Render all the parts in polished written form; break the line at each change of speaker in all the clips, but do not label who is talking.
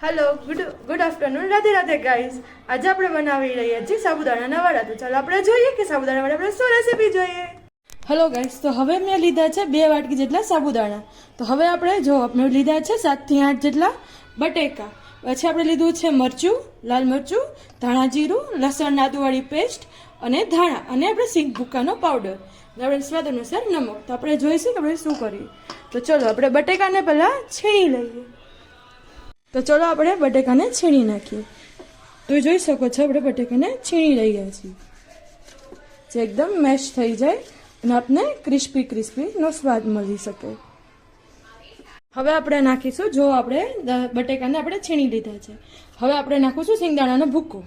Hello good afternoon, Radhe Radhe guys. આજે આપણે બનાવી રહ્યા છીએ સાબુદાણાના વડા. તો ચાલો આપણે જોઈએ કે સાબુદાણા વડા આપણે શું રેસીપી જોઈએ. હેલો ગાઈઝ, તો હવે મેં લીધા છે 2 વાટકી જેટલા સાબુદાણા. તો હવે આપણે આપણે લીધા છે 7 થી 8 જેટલા બટેકા. પછી આપણે લીધું છે મરચું, લાલ મરચું, ધાણા જીરું, લસણ આદુવાળી પેસ્ટ અને ધાણા, અને આપણે સિંગ ભૂક્કાનો પાવડર, આપણે સ્વાદ અનુસાર નમક. તો આપણે જોઈશું કે આપણે શું કરીએ. તો ચલો આપણે બટેકાને પહેલાં છીણી લઈએ. તો ચલો આપણે બટેકાને છીણી નાખીએ. તો જોઈ શકો છો આપણે બટેકાને છીણી રહ્યા છીએ, જે એકદમ મેશ થઈ જાય અને આપણે ક્રિસ્પીનો સ્વાદ મળી શકે. હવે આપણે નાખીશું, જો આપણે બટેકાને આપણે છીણી લીધા છે, હવે આપણે નાખીશું સિંગદાણાનો ભૂકો.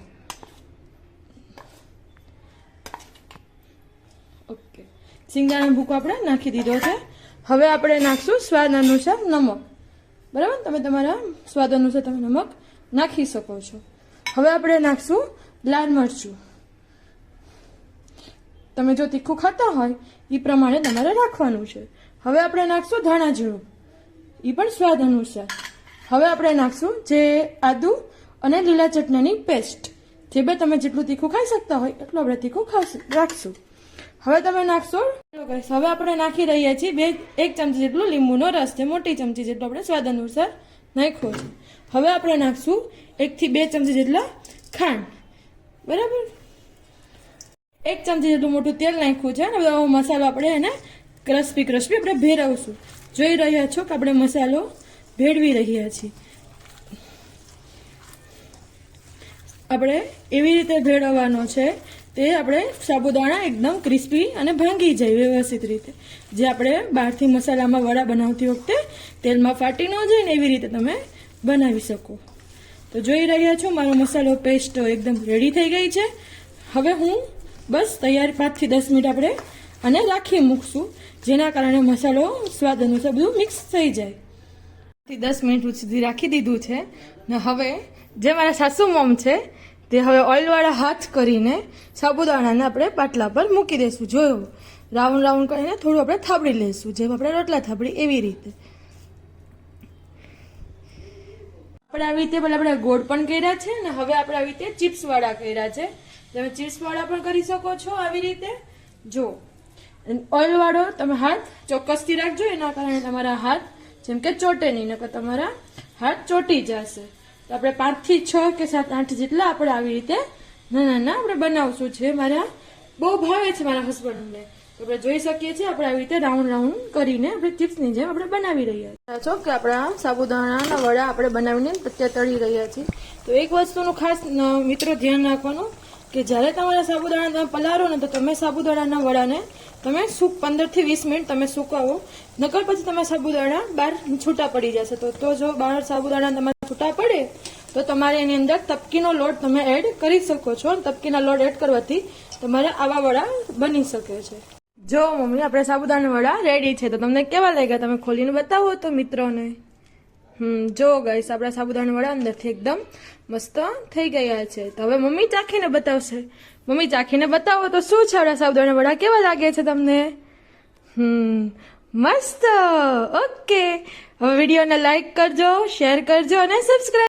ઓકે, સિંગદાણાનો ભૂકો આપણે નાખી દીધો છે. હવે આપણે નાખશું સ્વાદ અનુસાર નમક. બરાબર, તમે તમારા સ્વાદ અનુસાર તમે નમક નાખી શકો છો. હવે આપણે નાખશું લાલ મરચું. તમે જો તીખું ખાતા હોય એ પ્રમાણે તમારે રાખવાનું છે. હવે આપણે નાખશું ધાણા જીરું, એ પણ સ્વાદ અનુસાર. હવે આપણે નાખશું જે આદુ અને લીલા ચટણીની પેસ્ટ, જે બે તમે જેટલું તીખું ખાઈ શકતા હોય એટલું આપણે તીખું રાખશું. હવે તમે નાખશો. હવે આપણે નાખી રહ્યા છીએ 1 ચમચી જેટલું લીંબુનો રસ, જે મોટી ચમચી જેટલો આપણે સ્વાદ અનુસાર નાખ્યો છે. હવે આપણે નાખશું 1 થી 2 ચમચી જેટલા ખાંડ. બરાબર, 1 ચમચી જેટલું મોટું તેલ નાખ્યું છે. હવે આવો મસાલો આપણે એને ક્રસ્પી આપણે ભેરવશું. જોઈ રહ્યા છો કે આપણે મસાલો ભેળવી રહ્યા છીએ. આપણે એવી રીતે ભેળવવાનો છે તે આપણે સાબુદાણા એકદમ ક્રિસ્પી અને ભાંગી જાય વ્યવસ્થિત રીતે, જે આપણે બહારથી મસાલામાં વડા બનાવતી વખતે તેલમાં ફાટી ન જાય ને એવી રીતે તમે બનાવી શકો. તો જોઈ રહ્યા છો મારો મસાલો પેસ્ટ એકદમ રેડી થઈ ગઈ છે. હવે હું બસ તૈયાર 5 થી 10 મિનિટ આપણે આને રાખી મૂકશું, જેના કારણે મસાલો સ્વાદ અનુસાર બધું મિક્સ થઈ જાય. 10 મિનિટ સુધી રાખી દીધું છે ને હવે જે મારા સાસુ મોમ છે તે હવે ઓઇલવાળા હાથ કરીને સાબુદાણાને આપણે પાટલા પર મૂકી દઈશું. જોયું, રાઉન્ડ કરીને થોડું આપણે થાબડી લઈશું, જેમ આપણે રોટલા થાબડી એવી રીતે. આપણે આવી રીતે પેલા આપણે ગોળ પણ કર્યા છે ને હવે આપણે આવી રીતે ચિપ્સવાળા કર્યા છે. તમે ચિપ્સવાળા પણ કરી શકો છો આવી રીતે. જો ઓઇલવાળો તમે હાથ ચોક્કસથી રાખજો, એના કારણે તમારા હાથ જેમ કે ચોટે નહીં, નકર તમારા હાથ ચોટી જશે. તો આપણે 5 થી 6 કે 7 8 જેટલા આપણે આવી રીતે નાના આપણે બનાવશું. છે મારા બહુ ભાવે છે મારા હસબન્ડને. તો આપણે જોઈ શકીએ છીએ આપણે આવી રીતે રાઉન્ડ કરીને આપણે ચિપ્સની જેમ આપણે બનાવી રહ્યા છો કે આપણા સાબુદાણાના વડા આપણે બનાવીને અત્યારે તળી રહ્યા છીએ. તો એક વસ્તુનું ખાસ મિત્રો ધ્યાન રાખવાનું કે જ્યારે તમારા સાબુદાણા તમે પલાળો ને તો તમે સાબુદાણાના વડાને તમે 15 થી 20 મિનિટ તમે સુકાવો, નકર પછી તમે સાબુદાણા બહાર છૂટા પડી જશે. તો જો બહાર સાબુદાણા તમારે છૂટા પડે તો તમારે એની અંદર તપકીનો લોટ તમે એડ કરી શકો છો. તપકીના લોટ એડ કરવાથી તમારે આવા વડા બની શકે છે. જો મમ્મી આપણે સાબુદાણા વડા રેડી છે. તો તમને કેવા લાગ્યા તમે ખોલીને બતાવો તો મિત્રોને. જો ગાઈસ આપણા સાબુદાણા વડા અંદરથી એકદમ મસ્ત થઈ ગયા છે. તો હવે મમ્મી ચાખીને બતાવશે. મમ્મી ચાખીને બતાવો તો શું છે આપણા સાબુદાણા વડા, કેવા લાગે છે તમને? મસ્ત. ઓકે, હવે વિડીયોને લાઈક કરજો, શેર કરજો અને સબસ્ક્રાઈબ